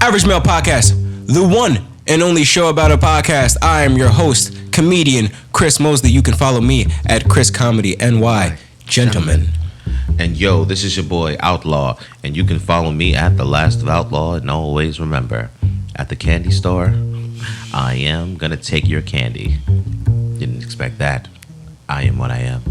Average Male Podcast, the one and only show about a podcast. I am your host, comedian Chris Mosley. You can follow me at Chris Comedy NY. Gentlemen. And yo, this is your boy Outlaw, and you can follow me at The Last of Outlaw. And always remember, at the candy store, I am gonna take your candy. Didn't expect that. I am what I am.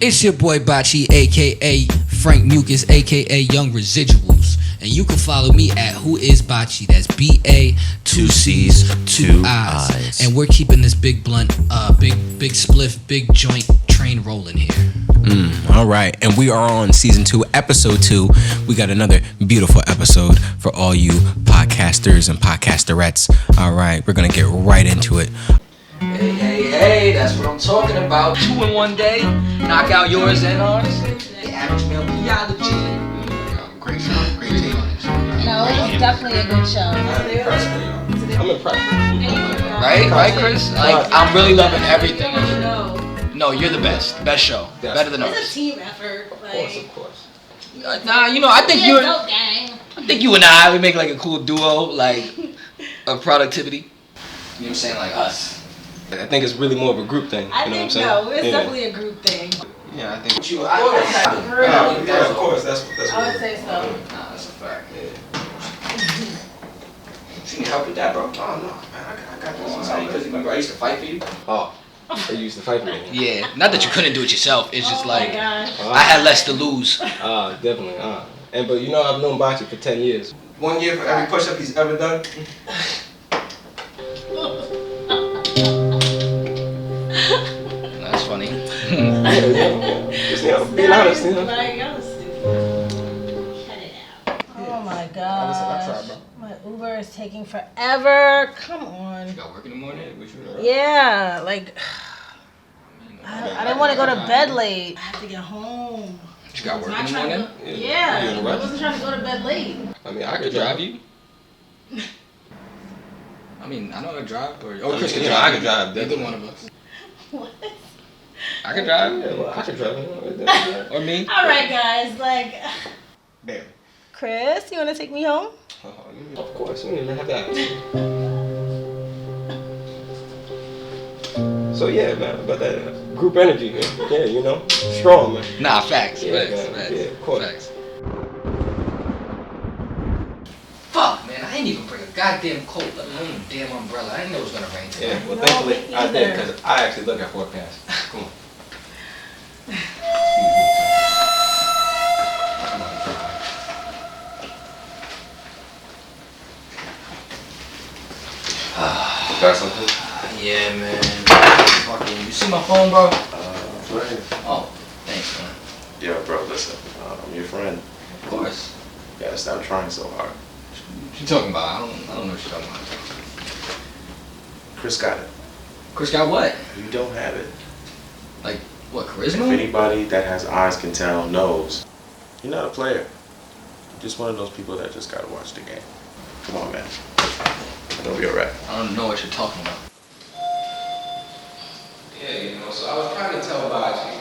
It's your boy Bachi, aka Frank Mucus, aka Young Residuals, and you can follow me at Who Is Bachi. That's B-A, 2 C's, 2 I's, and we're keeping this big blunt, big spliff, big joint train rolling here. All right, and we are on Season 2, Episode 2. We got another beautiful episode for all you podcasters and podcasterettes. All right, we're gonna get right into it. Hey, that's what I'm talking about. 2 in 1 day, knock out yours and ours. The Average Male Theology. Great show, great team. No, it's definitely a good show. I'm impressed. Right, Chris? Like, I'm really loving everything. No, you're the best show, better than It's ours. a team effort. Of course. Nah, you know, I think you and I, we make like a cool duo, like of productivity. You know what I'm saying, like us. I think it's really more of a group thing. I You know what I'm think saying? no, it's definitely a group thing. Yeah, I think. You, Of course, that's I would say so. Nah, that's a fact. You need help with that, bro? Oh no, man, I got this. Because remember, I used to fight for you. Oh, they used to fight for me. Yeah, not that you couldn't do it yourself. It's just like my gosh. I had less to lose. Definitely. But you know, I've known Bachi for 10 years. 1 year for every push-up he's ever done. That's funny. Just being honest, you know. Like, y'all is stupid. Cut it out. Oh my gosh. My Uber is taking forever. Come on. You got work in the morning? Yeah, like I didn't want to go to bed late. I have to get home. You got work Not in the trying morning? to go, yeah, You in a I rush? wasn't trying to go to bed late. I mean, I I could drive you. I mean, I know how to drive. Or Chris can drive. I could drive. Either Definitely. one of us. What? I could drive. Yeah, well, I could drive. Or me. All right, guys. Like, Damn. Chris, you want to take me home? Of course, we didn't even have that. So yeah, man, about that group energy, man. Yeah, you know, strong, man. Nah, facts. Yeah, Facts. man. Yeah, of course. Facts. Fuck, man, I didn't even bring a goddamn coat, let alone a damn umbrella. I didn't know it was gonna rain today. Yeah, well, No, thankfully me I did either. because I actually look at forecast. Come on. Got something? Yeah, man. Fucking, you see my phone, bro? Right. Oh, thanks, man. Yo, bro, listen. I'm your friend. Of course. You gotta stop trying so hard. What you talking about? I don't know what you're talking about. Chris got it. Chris got what? You don't have it. Like, what, If charisma? anybody that has eyes can tell knows, you're not a player. You're just one of those people that just gotta watch the game. Come on, man. It'll be alright. I don't know what you're talking about. Yeah, you know, so I was trying to tell Bachi,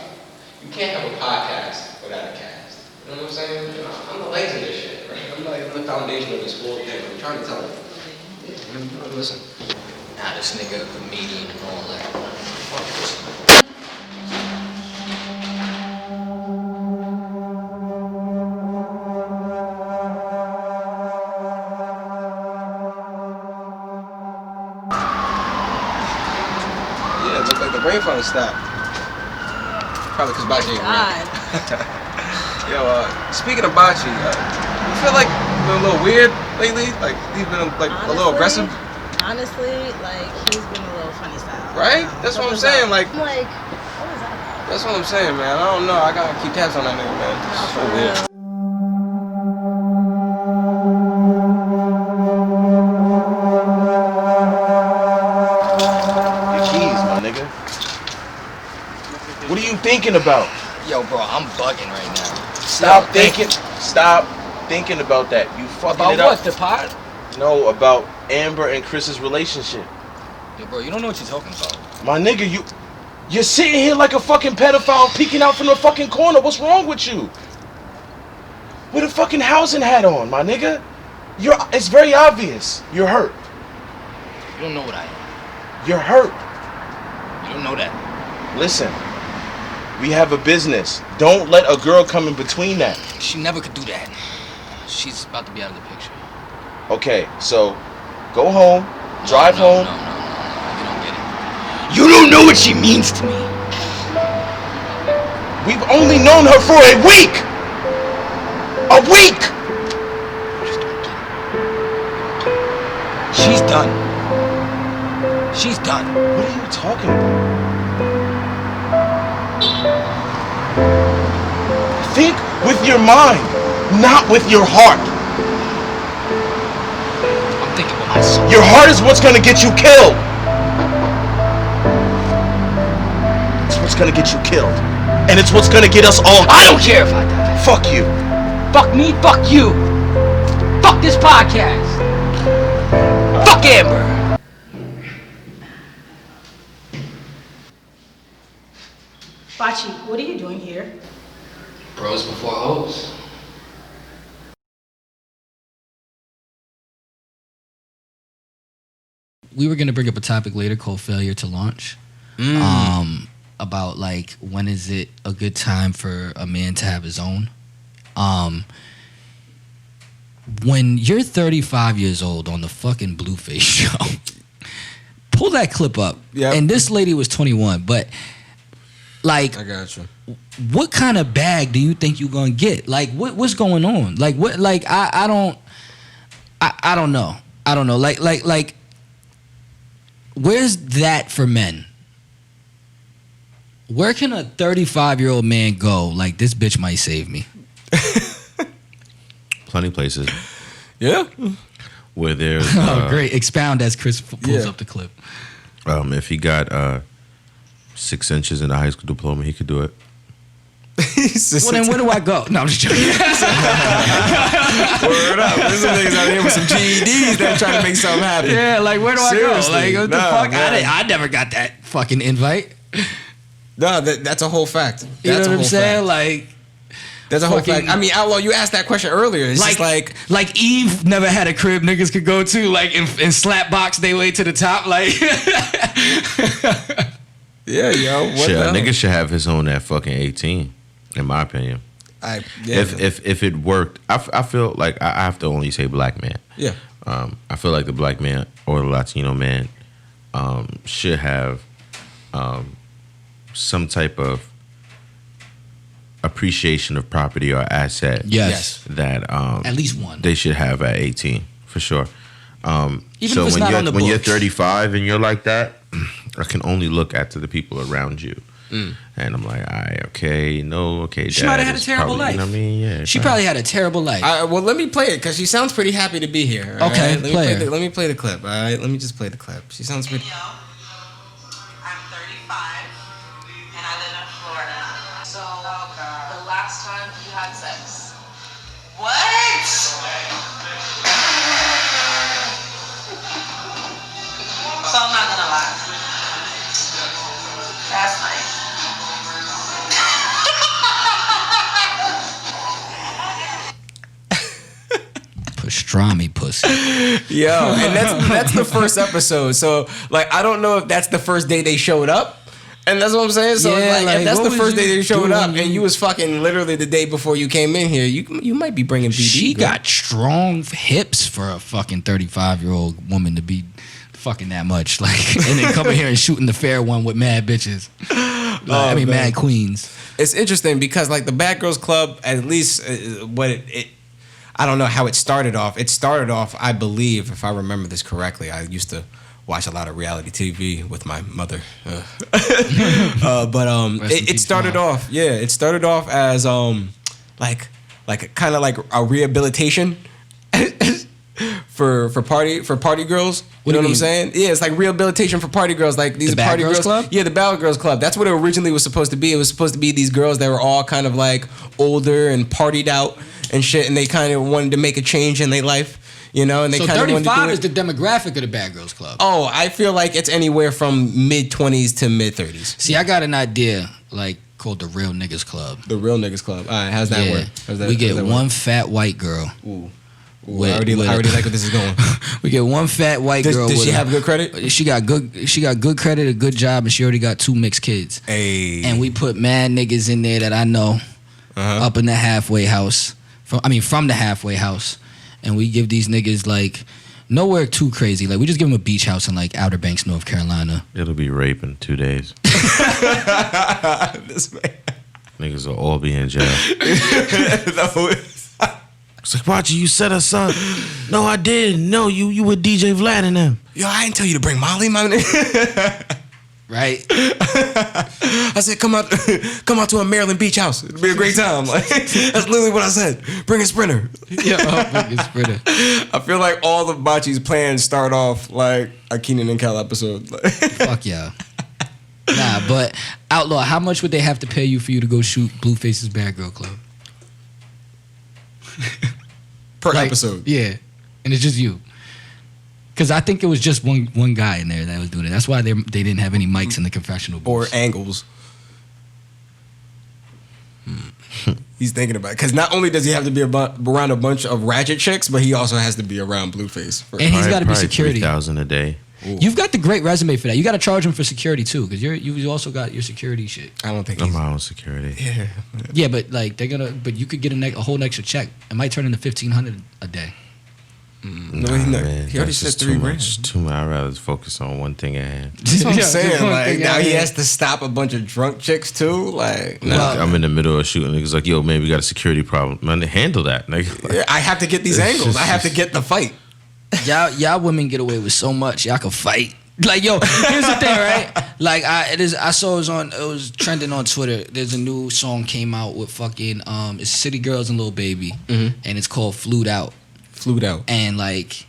you can't have a podcast without a cast. You know what I'm saying? You know, I'm the legs of this shit, right? I'm like the foundation of this whole thing. I'm trying to tell him. Listen. Nah, this nigga a comedian and all that. Fuck this. Yeah, it looked like the rain finally stopped. Probably because Bachi ain't God. Yo, speaking of Bachi, you feel like you've been a little weird lately? Like, he's been like a little aggressive? Honestly, like, he's been a little funny style. Right? That's what I'm saying, like, I'm like, what is that? that's what I'm saying, man. I don't know. I gotta keep tabs on that nigga, man. It's so weird. Your keys, my nigga. What are you thinking about? Yo, bro, I'm bugging right now. Stop thinking. Stop thinking about that. You fucking About it up. what? The pod? No, about Amber and Chris's relationship. Yo, bro, you don't know what you're talking about. My nigga, you're sitting here like a fucking pedophile peeking out from the fucking corner. What's wrong with you? With a fucking housing hat on, my nigga. It's very obvious. You're hurt. You don't know what I am. You're hurt. You don't know that. Listen, we have a business. Don't let a girl come in between that. She never could do that. She's about to be out of the picture. Okay, so go home, drive home. No, you don't get it. You don't know what she means to me. We've only known her for a week. A week. You just don't get it. She's done. She's done. What are you talking about? Think with your mind, not with your heart. I'm thinking with my soul. Your heart is what's gonna get you killed. It's what's gonna get you killed. And it's what's gonna get us all killed. I don't care if I die. Fuck you. Fuck me, fuck you. Fuck this podcast. Fuck Amber. Bachi, what are you doing here? Bros before hoes. We were gonna bring up a topic later called failure to launch. About like when is it a good time for a man to have his own. When you're 35 years old on the fucking Blueface show, pull that clip up. Yep. And this lady was 21, but like, I got you. what kind of bag do you think you're gonna get? Like, what's going on? Like, what? Like, I don't know. I don't know. Like, where's that for men? Where can a 35-year-old man go? Like, this bitch might save me. Plenty places Yeah. where there's Oh, great. Expound as Chris pulls Yeah. up the clip. if he got 6 inches in a high school diploma, he could do it. Well, then where do I go? No, I'm just joking. Word up. There's some niggas out here with some GEDs that trying to make something happen. Yeah, like, where do I go? Seriously. Like, what the Nah, fuck? man. I never got that fucking invite. No, that's a whole fact. That's You know a what I'm whole saying? fact. Like, That's a whole fucking- fact. I mean, Outlaw, you asked that question earlier. It's just like, Eve never had a crib niggas could go to, like, and slap box their way to the top. Like, yeah, yo, what Shit, the a hell? nigga should have his own at fucking 18, in my opinion. If it worked, I feel like I have to only say black man. Yeah. I feel like the black man or the Latino man should have some type of appreciation of property or asset. yes. That At least one. they should have at 18 for sure. Even So if it's when not you're on the when you're books. 35 and you're like that, I can only look at to the people around you. And I'm like, okay, She Dad might have had a is terrible probably, life. You know what I mean? Yeah. She probably had a terrible life. Well, let me play it because she sounds pretty happy to be here. all Okay, right? play her. Let me play the clip. All right, let me just play the clip. She sounds pretty. Video. I'm 35 and I live in Florida. So, the last time you had sex. What? So I'm not gonna lie. Last night. Pastrami pussy. Yo, and that's the first episode. So like, I don't know if that's the first day they showed up. And that's what I'm saying. So Yeah, like, like, if that's what the was first day you they showed up, doing? and you was fucking literally the day before you came in here, you might be bringing BD. She girl. got strong hips for a fucking 35-year-old woman to be fucking that much. Like, and then coming here and shooting the fair one with mad bitches. Like, man. mad queens. It's interesting because like the Bad Girls Club, at least what it I don't know how it started off. It started off, I believe, if I remember this correctly, I used to watch a lot of reality TV with my mother. But Rest in it peace, started Mom. off, yeah, it started off as like kind of like a rehabilitation for party girls. You What do know you what I'm mean? saying? Yeah, it's like rehabilitation for party girls. Like these The Bad party Girls girls. Club? Yeah, the Bad Girls Club. That's what it originally was supposed to be. It was supposed to be these girls that were all kind of like older and partied out and shit, and they kind of wanted to make a change in their life, you know, and they So kind of wanted to 35 do is it. the demographic of the Bad Girls Club. Oh, I feel like it's anywhere from mid-20s to mid-30s. See, I got an idea, like, called the Real Niggas Club. The Real Niggas Club. All right, how's that work? How's that, We how's get that one work? fat white girl Ooh. Ooh, I already like where this is going. We get one fat white girl. Does she have good credit? She got good credit, a good job, and she already got 2 mixed kids. Hey. And we put mad niggas in there that I know up in the halfway house. From the halfway house. And we give these niggas like nowhere too crazy. Like we just give them a beach house in like Outer Banks, North Carolina. It'll be rape in 2 days. This man. Niggas will all be in jail. It's like, Bachi, you set us up. No, I didn't. No, you with DJ Vlad and them. Yo, I didn't tell you to bring Molly, my nigga. Right? I said, come out to a Maryland beach house. It'd be a great time. Like, that's literally what I said. Bring a sprinter. Yeah, bring a sprinter. I feel like all of Bachi's plans start off like a Keenan and Kel episode. Fuck yeah. Nah, but Outlaw, how much would they have to pay you for you to go shoot Blueface's Bad Girl Club? Per episode. Yeah. And it's just you. Because I think it was just one guy in there that was doing it. That's why they didn't have any mics in the confessional booth. Or angles. He's thinking about it. Because not only does he have to be around a bunch of ratchet chicks, but he also has to be around Blueface. And he's got to be security. 3,000 a day. Ooh. You've got the great resume for that. You got to charge him for security too, because you also got your security shit. I don't think I'm he's... my own security. Yeah. Yeah, but like but you could get a whole extra check. It might turn into $1,500 a day. No, Man, he already that's said just 3 too grand. much. Too much. I'd rather focus on one thing at hand. That's what I'm saying. just one Like thing now out he here. has to stop a bunch of drunk chicks too. Like Now, I'm in the middle of shooting. Niggas like, yo, man, we got a security problem. Man, handle that. Nigga. yeah, I have to get these angles. I have to get the fight. Y'all women get away with so much. Y'all can fight. Like, yo, here's the thing, right? Like, I saw it was trending on Twitter. There's a new song came out with fucking it's City Girls and Lil Baby, and it's called Flued Out. Flued out. And like,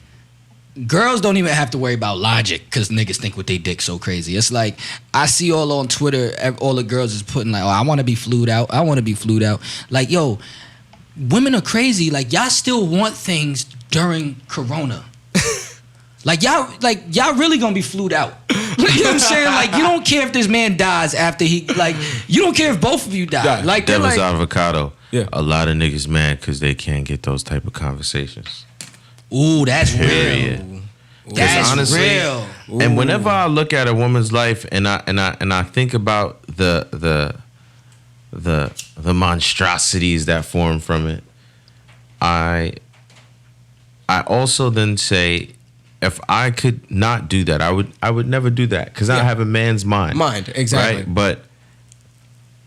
girls don't even have to worry about logic because niggas think with they dick so crazy. It's like I see all on Twitter, all the girls is putting like, oh, I want to be flued out. I want to be flued out. Like, yo, women are crazy. Like, y'all still want things during Corona. Like y'all really gonna be flued out. You know what I'm saying? Like, you don't care if this man dies after you don't care if both of you die. Like, they're Devil's like, avocado. Yeah. A lot of niggas mad because they can't get those type of conversations. ooh, that's Period. real. 'Cause That's honestly, real. And whenever I look at a woman's life and I think about the monstrosities that form from it, I also then say, if I could not do that, I would never do that because I have a man's mind. Exactly. Right? But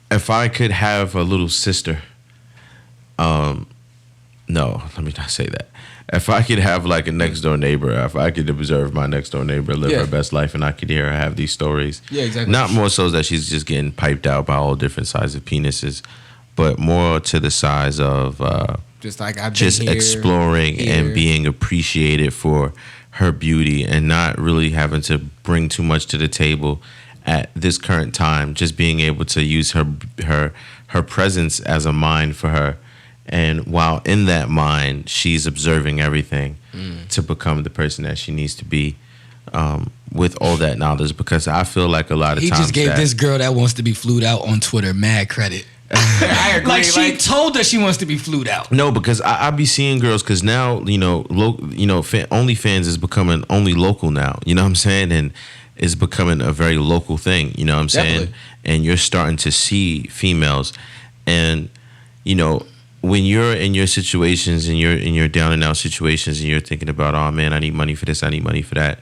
if I could have a little sister, no, let me not say that. If I could have like a next door neighbor, if I could observe my next door neighbor live her best life and I could hear her have these stories. Yeah, exactly. Not more so that she's just getting piped out by all different sizes of penises, but more to the size of Just like I've been just here, exploring and being appreciated for her beauty and not really having to bring too much to the table at this current time. Just being able to use her presence as a mind for her. And while in that mind, she's observing everything to become the person that she needs to be with all that knowledge. Because I feel like a lot of He times just gave this girl that wants to be flued out on Twitter mad credit. I agree. Like, she told her she wants to be flued out. No, because I be seeing girls because now OnlyFans is becoming only local now. You know what I'm saying? And it's becoming a very local thing. You know what I'm saying? Definitely. And you're starting to see females, and when you're in your situations and you're in your down and out situations and you're thinking about, oh man, I need money for this, I need money for that.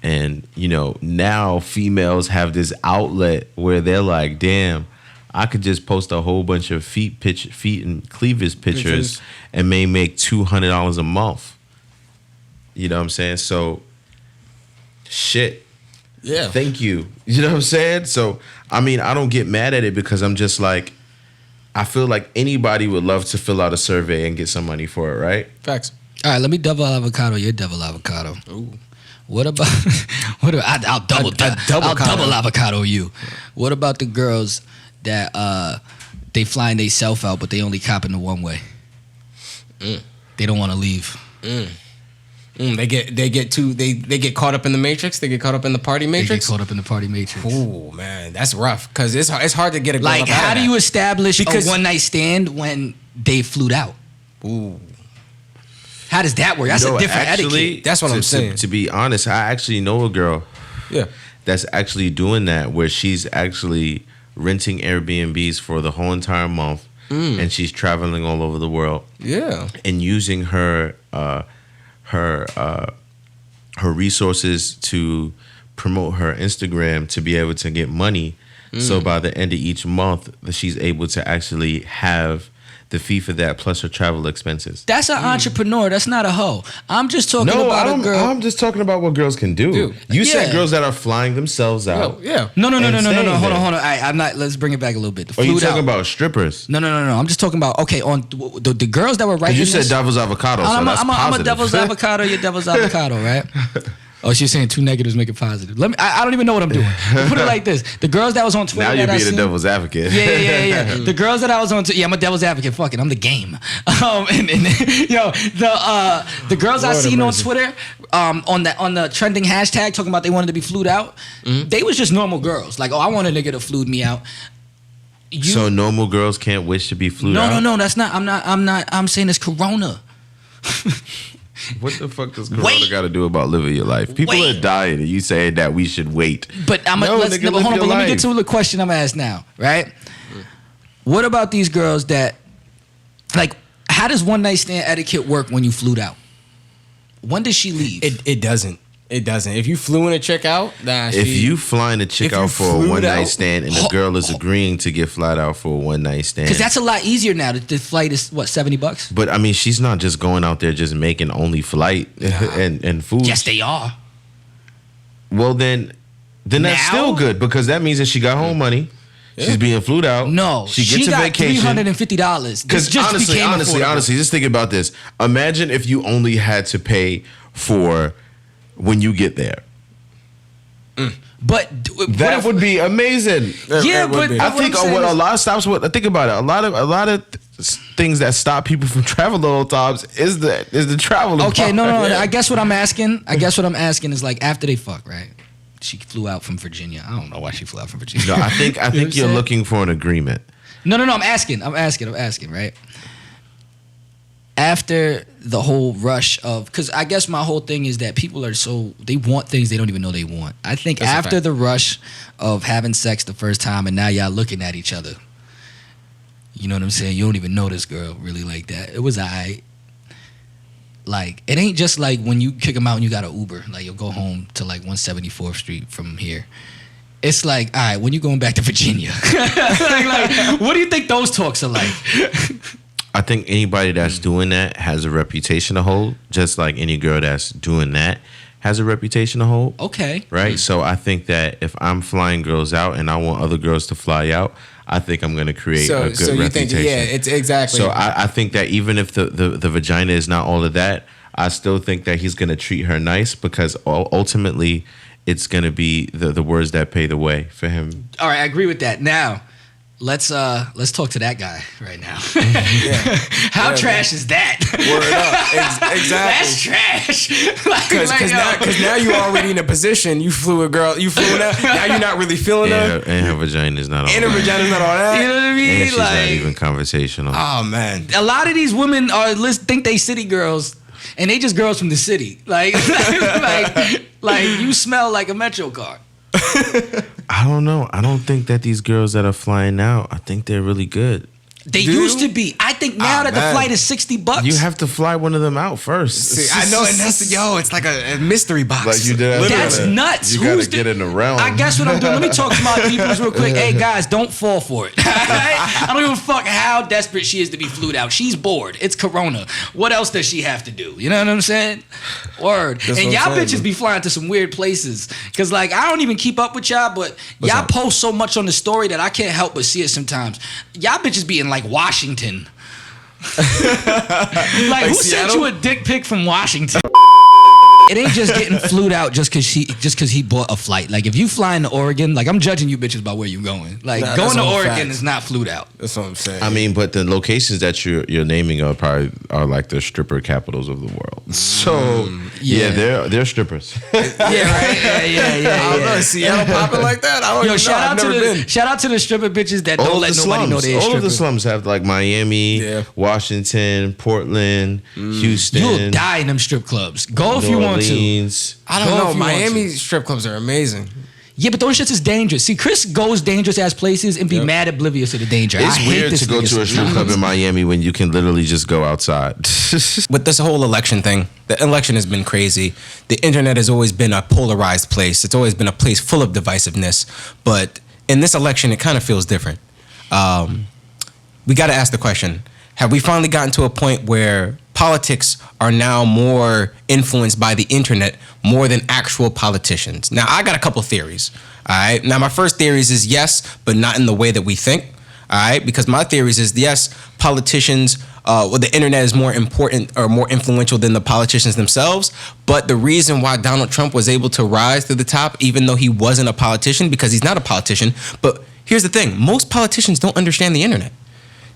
And now females have this outlet where they're like, damn, I could just post a whole bunch of feet and cleavage pictures and may make $200 a month. You know what I'm saying? So, shit. Yeah. Thank you. You know what I'm saying? So, I mean, I don't get mad at it because I'm just like, I feel like anybody would love to fill out a survey and get some money for it, right? Facts. All right, let me double avocado your double avocado. Ooh. What about I'll double avocado you. What about the girls that they flying they self out, but they only copping the one way? They don't want to leave. They get caught up in the matrix. They get caught up in the party matrix. They get caught up in the party matrix. Ooh, man, that's rough because it's hard to get a girl Like, up out how of do that. you establish Because- a one night stand when they flued out? Ooh. How does that work? That's a different etiquette. That's what I'm saying. To be honest, I actually know a girl Yeah. that's actually doing that, where she's actually renting Airbnbs for the whole entire month, and she's traveling all over the world. Yeah. And using her resources to promote her Instagram to be able to get money. So by the end of each month, she's able to actually have the fee for that plus her travel expenses. That's an entrepreneur. That's not a hoe. I'm just talking about a girl. I'm just talking about what girls can do. You said girls that are flying themselves out. Yeah. No. Hold on. I'm not. Let's bring it back a little bit. Are you talking about strippers? No. I'm just talking about on the girls that were writing. You said devil's avocado, so that's positive. I'm a devil's avocado. You're devil's avocado, right? Oh, she's saying two negatives make it positive. I don't even know what I'm doing. Put it like this: the girls that was on Twitter. Now you're being a devil's advocate. Yeah. The girls that I was on. I'm a devil's advocate. Fuck it, I'm the game. The girls I seen on Twitter, on the trending hashtag talking about they wanted to be flued out. They was just normal girls. Like, I want a nigga to flued me out. So normal girls can't wish to be flued out? No. That's not. I'm saying it's Corona. What the fuck does Corona got to do about living your life? People are dying, and you saying that we should wait. But hold on. But let me get to the question I'm asked now. Right? What about these girls that, like, how does one night stand etiquette work when you flued out? When does she leave? It doesn't. It doesn't. If you flew in a chick out, if you flying a chick out for a one night stand and the girl is agreeing to get flied out for a one night stand, because that's a lot easier now. The flight is what, $70? But I mean, she's not just going out there just making only flight and food. Yes, they are. Well, then that's still good, because that means that she got home money. Yeah. She's being flued out. No, she gets a vacation. $350. Because honestly, just think about this. Imagine if you only had to pay for when you get there. But that would be amazing. Yeah, but I think what a lot stops with. Think about it. A lot of things that stop people from traveling all the times is the travel. Okay, no. I guess what I'm asking is, like, after they fuck, right? She flew out from Virginia. I don't know why she flew out from Virginia. No, I think you're looking for an agreement. No. I'm asking, right? After the whole rush of, because I guess my whole thing is that people they want things they don't even know they want. I think after the rush of having sex the first time and now y'all looking at each other, you know what I'm saying? You don't even know this girl really like that. It was alright. Like, it ain't just like when you kick them out and you got an Uber, like you'll go home to like 174th Street from here. It's like, all right, when you going back to Virginia? like, what do you think those talks are like? I think anybody that's doing that has a reputation to hold, just like any girl that's doing that has a reputation to hold. Okay. Right? So I think that if I'm flying girls out and I want other girls to fly out, I think I'm going to create a good reputation. It's exactly. So I think that even if the vagina is not all of that, I still think that he's going to treat her nice, because ultimately it's going to be the words that pay the way for him. All right, I agree with that. Now, let's talk to that guy right now. How trash is that? Word up. Exactly. That's trash. Because now you're already in a position. You flew a girl. You flew her. Now you're not really feeling her. And her vagina is not all that. And her vagina's not all that. You know what I mean? And she's not even conversational. Oh, man. A lot of these women think they city girls, and they just girls from the city. Like you smell like a Metro car. I don't know. I don't think that these girls that are flying out, I think they're really good. They used to be. I think now that the flight is $60, you have to fly one of them out first. See, I know, and it's like a mystery box. Like you did. That's nuts. You gotta get in the realm. I guess what I'm doing. Let me talk to my peoples real quick. Hey guys, don't fall for it. I don't give a fuck how desperate she is to be flued out. She's bored. It's Corona. What else does she have to do? You know what I'm saying? Word. That's and y'all bitches be flying to some weird places. Cause like I don't even keep up with y'all, but y'all post so much on the story that I can't help but see it sometimes. Y'all bitches be in like Washington. like who sent you a dick pic from Washington? It ain't just getting flued out just cause he bought a flight. Like if you flying to Oregon, like I'm judging you bitches by where you going. Like going to Oregon is not flued out. That's what I'm saying. I mean, but the locations that you're naming are like the stripper capitals of the world. So Yeah, they're strippers. Yeah, right. Yeah. I don't know. Seattle popping like that? I don't Yo, know. shout out to the stripper bitches that don't let nobody know they're All strippers. of the slums have like Miami, Washington, Portland, Houston. You'll die in them strip clubs. Go if you want to. I don't know. Miami strip clubs are amazing. Yeah, but those shits is dangerous. See, Chris goes dangerous ass places and be mad oblivious to the danger. It's I hate weird this to go nigga to a strip club in Miami when you can literally just go outside. With this whole election thing, the election has been crazy. The internet has always been a polarized place. It's always been a place full of divisiveness. But in this election, it kind of feels different. We got to ask the question, have we finally gotten to a point where politics are now more influenced by the internet more than actual politicians? Now, I got a couple theories, all right? Now, my first theories is yes, but not in the way that we think, all right? Because my theories is yes, politicians, the internet is more important or more influential than the politicians themselves. But the reason why Donald Trump was able to rise to the top, even though he wasn't a politician, because he's not a politician. But here's the thing, most politicians don't understand the internet.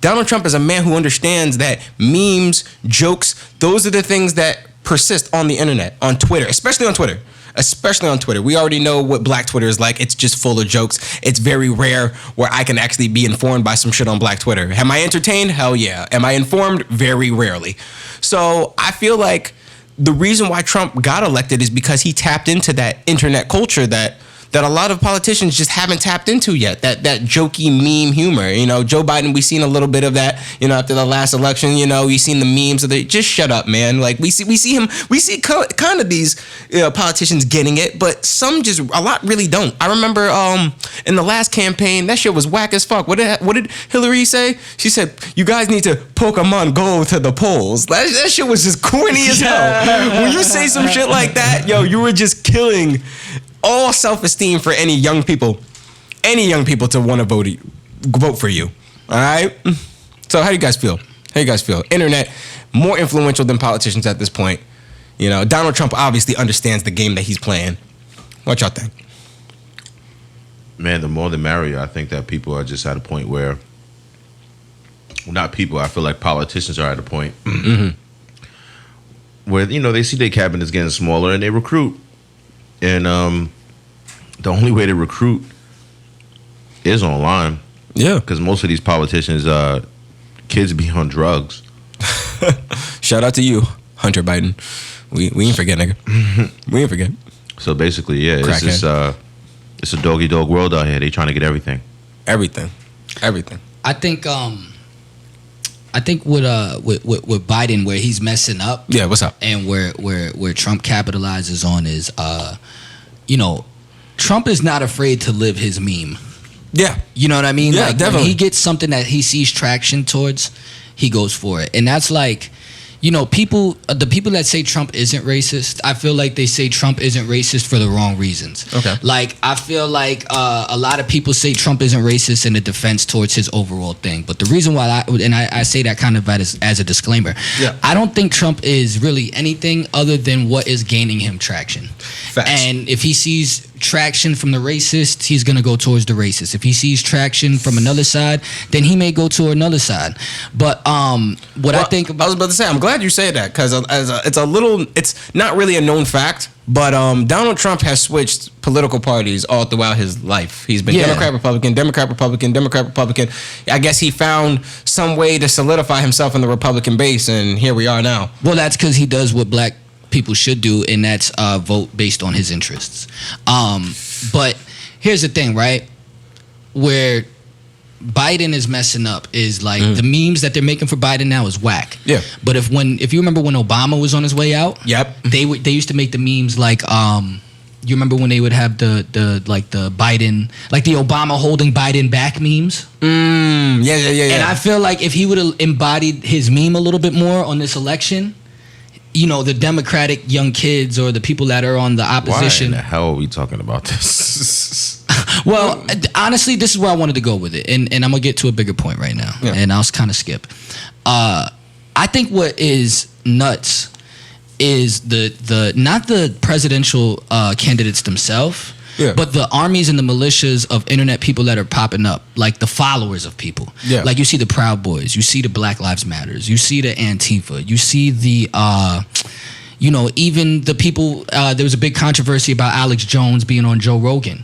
Donald Trump is a man who understands that memes, jokes, those are the things that persist on the internet, on Twitter, especially on Twitter. We already know what Black Twitter is like. It's just full of jokes. It's very rare where I can actually be informed by some shit on Black Twitter. Am I entertained? Hell yeah. Am I informed? Very rarely. So I feel like the reason why Trump got elected is because he tapped into that internet culture that a lot of politicians just haven't tapped into yet. That jokey meme humor. You know, Joe Biden, we seen a little bit of that, you know, after the last election. You know, we seen the memes of the just shut up, man. Like we see kind of these politicians getting it, but some just a lot really don't. I remember in the last campaign, that shit was whack as fuck. What did Hillary say? She said, "You guys need to Pokemon go to the polls." That shit was just corny as hell. When you say some shit like that, yo, you were just killing all self-esteem for any young people to want to vote for you. All right. So how do you guys feel? Internet more influential than politicians at this point. You know, Donald Trump obviously understands the game that he's playing. What y'all think? Man, the more the merrier. I think that people are just at a point where, well, not people. I feel like politicians are at a point where, you know, they see their cabinets getting smaller and they recruit. And the only way to recruit is online. Yeah. Because most of these politicians, kids be on drugs. Shout out to you, Hunter Biden. We ain't forget, nigga. We ain't forget. So basically, yeah, it's just, it's a doggy dog world out here. They trying to get everything. Everything. I think with Biden, where he's messing up. Yeah, what's up? And where Trump capitalizes on is, you know, Trump is not afraid to live his meme. Yeah. You know what I mean? Yeah, like, definitely. When he gets something that he sees traction towards, he goes for it. And that's like, you know, the people that say Trump isn't racist, I feel like they say Trump isn't racist for the wrong reasons. Okay. Like, I feel like a lot of people say Trump isn't racist in a defense towards his overall thing. But the reason why I say that kind of as a disclaimer, I don't think Trump is really anything other than what is gaining him traction. Facts. And if he sees traction from the racist, he's going to go towards the racist. If he sees traction from another side, then he may go to another side. But I think about... I was about to say, I'm glad you say that, because it's not really a known fact, but Donald Trump has switched political parties all throughout his life. He's been Democrat, Republican, Democrat, Republican, Democrat, Republican. I guess he found some way to solidify himself in the Republican base, and here we are now. Well, that's because he does what black people should do, and that's vote based on his interests. But here's the thing, right? Where Biden is messing up is like the memes that they're making for Biden now is whack. Yeah. But if you remember when Obama was on his way out, they used to make the memes like you remember when they would have the Biden, like the Obama holding Biden back memes? Yeah. And I feel like if he would have embodied his meme a little bit more on this election, you know, the Democratic young kids or the people that are on the opposition. Why in the hell are we talking about this? Well, honestly, this is where I wanted to go with it, and I'm gonna get to a bigger point right now, and I'll kind of skip. I think what is nuts is the not the presidential candidates themselves, but the armies and the militias of internet people that are popping up, like the followers of people. Yeah. Like you see the Proud Boys, you see the Black Lives Matters, you see the Antifa, you see the You know, even the people. There was a big controversy about Alex Jones being on Joe Rogan.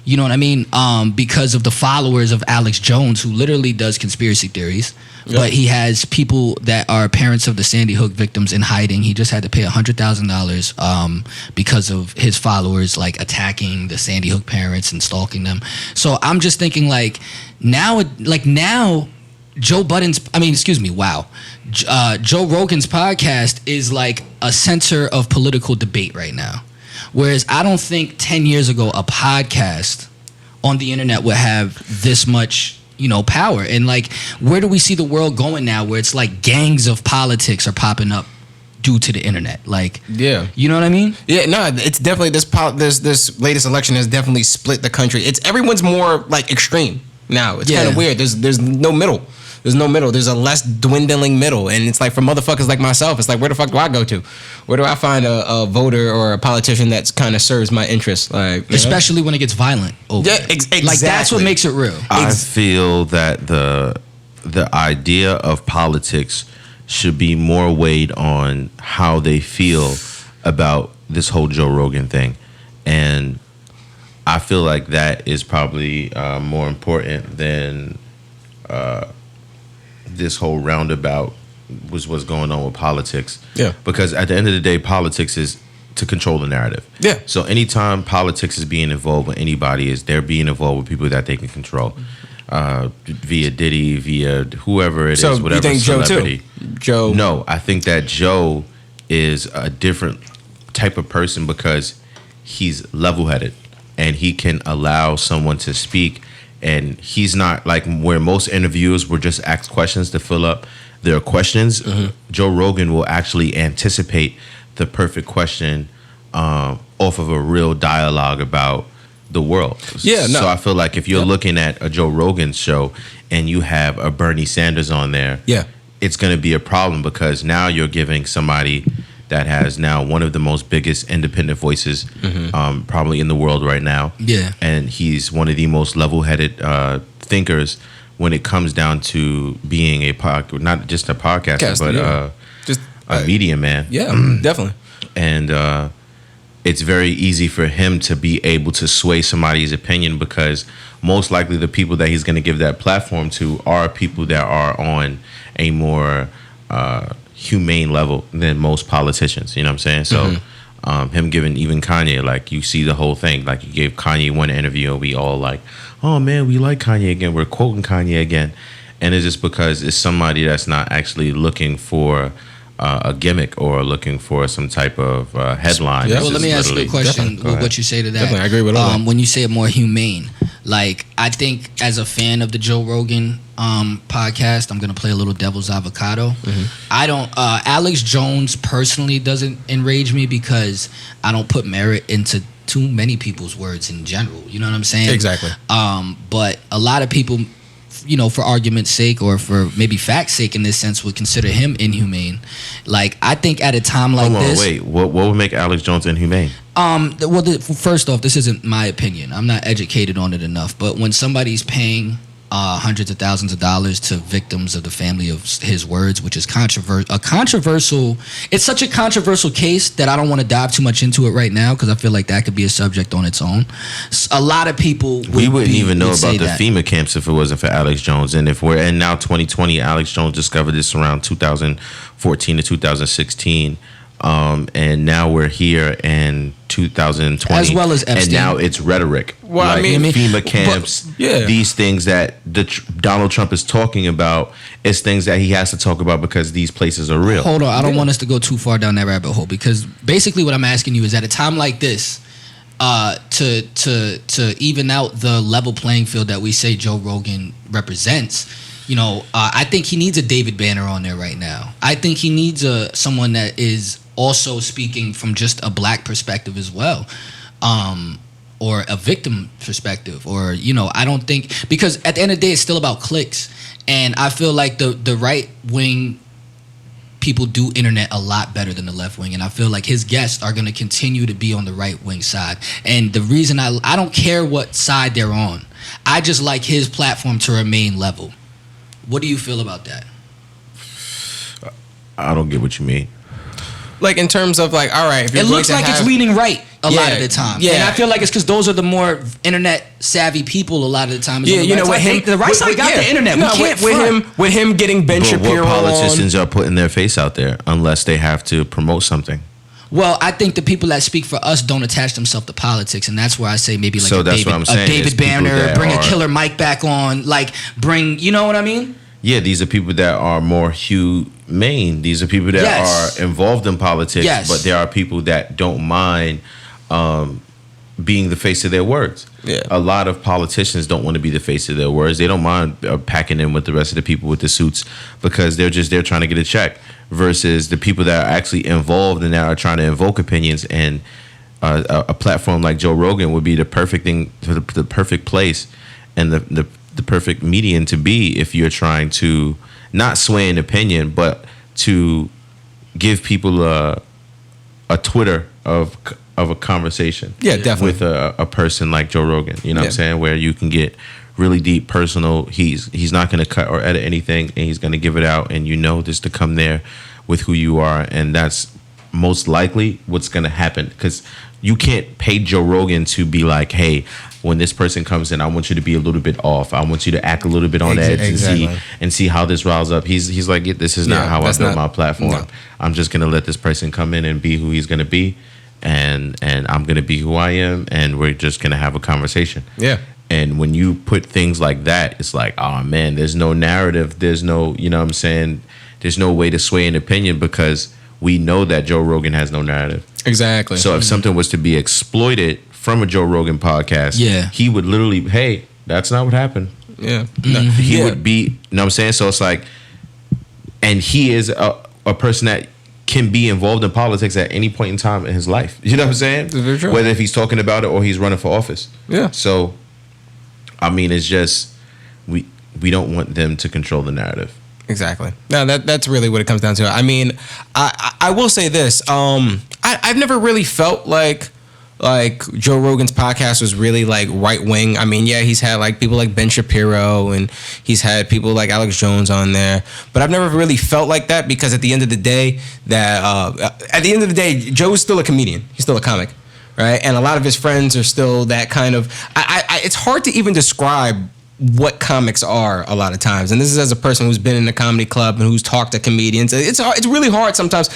You know what I mean? Because of the followers of Alex Jones, who literally does conspiracy theories, but he has people that are parents of the Sandy Hook victims in hiding. He just had to pay $100,000 because of his followers like attacking the Sandy Hook parents and stalking them. So I'm just thinking now Joe Budden's, Joe Rogan's podcast is like a center of political debate right now. Whereas I don't think 10 years ago a podcast on the internet would have this much, power. And like, where do we see the world going now where it's like gangs of politics are popping up due to the internet? Like, yeah, you know what I mean? Yeah, no, it's definitely this latest election has definitely split the country. Everyone's more like extreme now. It's kind of weird. There's no middle. There's no middle. There's a less dwindling middle. And it's like for motherfuckers like myself, it's like, where the fuck do I go to? Where do I find a voter or a politician that's kind of serves my interests? Like, especially when it gets violent over there. Exactly. Like, that's what makes it real. I feel that the idea of politics should be more weighed on how they feel about this whole Joe Rogan thing. And I feel like that is probably more important than this whole roundabout was what's going on with politics. Yeah. Because at the end of the day, politics is to control the narrative. Yeah. So anytime politics is being involved with anybody, they're being involved with people that they can control. Via Diddy, via whoever it is, whatever you think celebrity. Joe? No, I think that Joe is a different type of person because he's level-headed and he can allow someone to speak. And he's not like where most interviewers were just asked questions to fill up their questions. Mm-hmm. Joe Rogan will actually anticipate the perfect question off of a real dialogue about the world. Yeah, no. So I feel like if you're looking at a Joe Rogan show and you have a Bernie Sanders on there, it's going to be a problem because now you're giving somebody that has now one of the most biggest independent voices probably in the world right now. Yeah. And he's one of the most level-headed thinkers when it comes down to being not just a podcaster, but just a media man. Yeah, definitely. And it's very easy for him to be able to sway somebody's opinion because most likely the people that he's going to give that platform to are people that are on a more humane level than most politicians, you know what I'm saying? So him giving even Kanye, like you see the whole thing, like you gave Kanye one interview and we all like, oh man, we like Kanye again, we're quoting Kanye again. And it's just because it's somebody that's not actually looking for a gimmick or looking for some type of headline. Well, let me ask you a question. What you say to that? Definitely, I agree with all that. When you say more humane, like I think as a fan of the Joe Rogan podcast, I'm gonna play a little devil's avocado. I don't. Alex Jones personally doesn't enrage me because I don't put merit into too many people's words in general. You know what I'm saying? Exactly. But a lot of people, for argument's sake or for maybe fact's sake in this sense, would consider him inhumane. Like, I think at a time like this... Wait, what would make Alex Jones inhumane? First off, this isn't my opinion. I'm not educated on it enough. But when somebody's paying hundreds of thousands of dollars to victims of the family of his words, which is controversial. It's such a controversial case that I don't want to dive too much into it right now because I feel like that could be a subject on its own. A lot of people we wouldn't even know about the FEMA camps if it wasn't for Alex Jones. And if we're in now 2020, Alex Jones discovered this around 2014 to 2016. And now we're here in 2020, as well as Epstein. And now it's rhetoric. Well, like, I mean, FEMA camps, these things that Donald Trump is talking about is things that he has to talk about because these places are real. Hold on, I don't want us to go too far down that rabbit hole because basically what I'm asking you is at a time like this, to even out the level playing field that we say Joe Rogan represents. I think he needs a David Banner on there right now. I think he needs someone that is also speaking from just a black perspective as well, or a victim perspective, or I don't think, because at the end of the day, it's still about clicks, and I feel like the right wing people do internet a lot better than the left wing, and I feel like his guests are going to continue to be on the right wing side. And the reason I don't care what side they're on, I just like his platform to remain level. What do you feel about that? I don't get what you mean. Like in terms of like, all right, if you're It going looks to like have, it's leaning right a lot Yeah, of the time. yeah. And I feel like it's because those are the more internet savvy people a lot of the time. Is Yeah, on the you right know, with side. him, The right side got the internet. We can't front. with him getting Ben But Shapiro what politicians on. are putting their face out there unless they have to promote something? Well, I think the people that speak for us don't attach themselves to politics, and that's where I say maybe like So a that's David, what I'm a saying, David is people Banner, that bring a are- Killer Mike back on, like bring, you know what I mean? Yeah, these are people that are more humane. These are people that Yes. are involved in politics, Yes. but there are people that don't mind being the face of their words. Yeah. A lot of politicians don't want to be the face of their words. They don't mind packing in with the rest of the people with the suits because they're just there trying to get a check. Versus the people that are actually involved and that are trying to invoke opinions, and a platform like Joe Rogan would be the perfect thing, the perfect place, and the perfect medium to be if you're trying to not sway an opinion, but to give people a Twitter of a conversation. Yeah, definitely. With a person like Joe Rogan, you know what I'm Yeah. saying, where you can get really deep, personal. He's not going to cut or edit anything, and he's going to give it out, and you know just to come there with who you are, and that's most likely what's going to happen, because you can't pay Joe Rogan to be like, hey, when this person comes in, I want you to be a little bit off. I want you to act a little bit on edge Exactly. and see how this riles up. He's like, this is not Yeah, how I that's built not- my platform. no. I'm just going to let this person come in and be who he's going to be, and I'm going to be who I am, and we're just going to have a conversation. Yeah. And when you put things like that, it's like, oh man, there's no narrative. There's no, you know what I'm saying? There's no way to sway an opinion because we know that Joe Rogan has no narrative. Exactly. So if something was to be exploited from a Joe Rogan podcast, Yeah. he would literally, hey, that's not what happened. yeah. He Yeah. would be, you know what I'm saying? So it's like, and he is a person that can be involved in politics at any point in time in his life. You know what I'm saying? That's very true. Whether if he's talking about it or he's running for office. Yeah. So, I mean, it's just, we don't want them to control the narrative. Exactly. No, that's really what it comes down to. I mean, I will say this. I've never really felt like Joe Rogan's podcast was really like right wing. I mean, yeah, he's had like people like Ben Shapiro and he's had people like Alex Jones on there, but I've never really felt like that because at the end of the day, Joe's still a comedian. He's still a comic, right? And a lot of his friends are still that kind of. It's hard to even describe what comics are a lot of times, and this is as a person who's been in a comedy club and who's talked to comedians. It's really hard sometimes.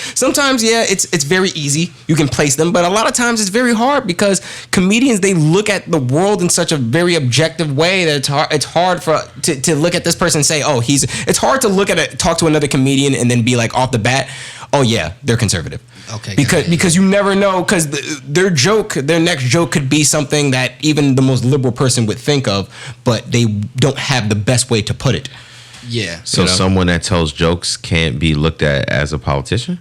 Yeah, it's very easy, you can place them, but a lot of times it's very hard because comedians, they look at the world in such a very objective way that it's hard to look at this person and say, oh, it's hard to look at it, talk to another comedian and then be like off the bat, oh yeah, they're conservative. Okay. Because you never know, because their next joke could be something that even the most liberal person would think of, but they don't have the best way to put it. Yeah. So You know? someone that tells jokes can't be looked at as a politician?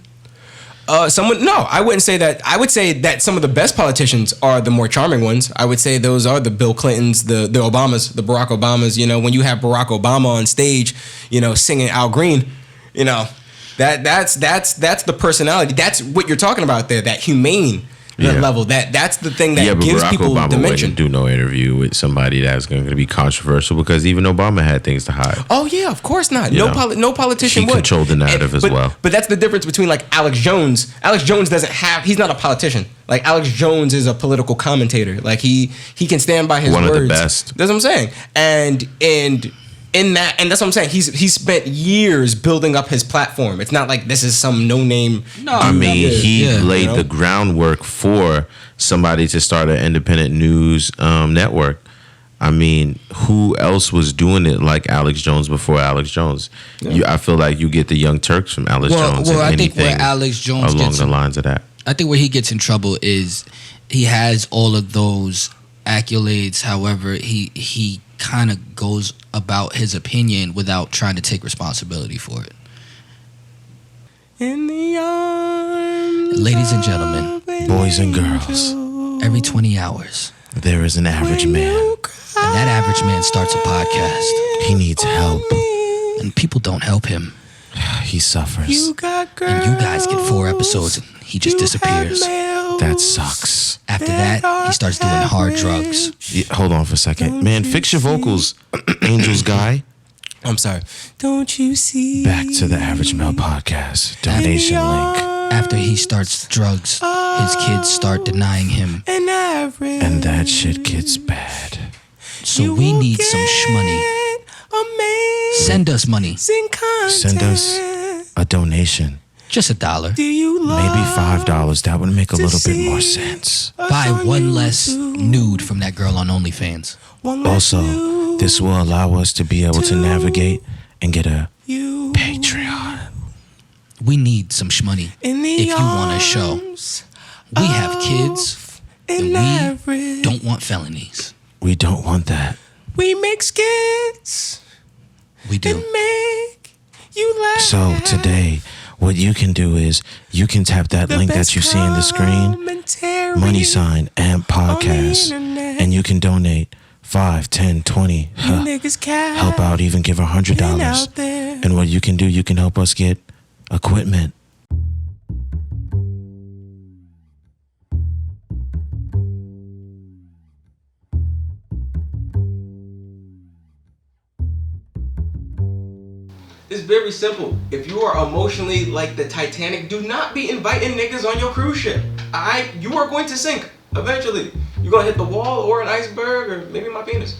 No, I wouldn't say that. I would say that some of the best politicians are the more charming ones. I would say those are the Bill Clintons, the Obamas, the Barack Obamas. You know, when you have Barack Obama on stage, you know, singing Al Green, you know, that's the personality. That's what you're talking about there. That humane level. That's the thing that but gives Barack people Obama dimension. wouldn't do no interview with somebody that's going to be controversial because even Obama had things to hide. Oh yeah, of course not. You No know, politician he would controlled the narrative as well. But that's the difference between like Alex Jones. Alex Jones he's not a politician. Like Alex Jones is a political commentator. Like he can stand by his One words. of the best. That's what I'm saying. And that's what I'm saying. He's spent years building up his platform. It's not like this is some no name. No, I mean, he laid you know? the groundwork for somebody to start an independent news network. I mean, who else was doing it like Alex Jones before Alex Jones? I feel like you get the Young Turks from Alex Jones. Well, and I think where anything Alex Jones along gets the lines of that. I think where he gets in trouble is he has all of those accolades. However, he kind of goes about his opinion without trying to take responsibility for it. In the arms Ladies and gentlemen, Boys and girls, every 20 hours, there is an average man. and that average man starts a podcast, He needs help. and people don't help him. He suffers. And you guys get 4 episodes, and he just disappears. That sucks. After that, he starts doing hard drugs. Yeah, hold on for a second. Man, fix your vocals, Angels guy. I'm sorry. Don't you see? Back to the Average Male Podcast. Donation link. After he starts drugs, his kids start denying him. And that shit gets bad. So we need some shmoney. Send us money. Send us a donation. Just $1. Maybe $5. That would make a little bit more sense. Buy one less nude from that girl on OnlyFans. Also, this will allow us to be able to navigate and get a Patreon. We need some shmoney if you want a show. We have kids, and we don't want felonies. We don't want that. We make skits. We do. Make you laugh. So today, what you can do is you can tap that link that you see in the screen, money sign and podcast, and you can donate 5, 10, 20, help out, even give $100. And what you can do, you can help us get equipment. It's very simple. If you are emotionally like the Titanic, do not be inviting niggas on your cruise ship. You are going to sink eventually. You're gonna hit the wall or an iceberg or maybe my penis.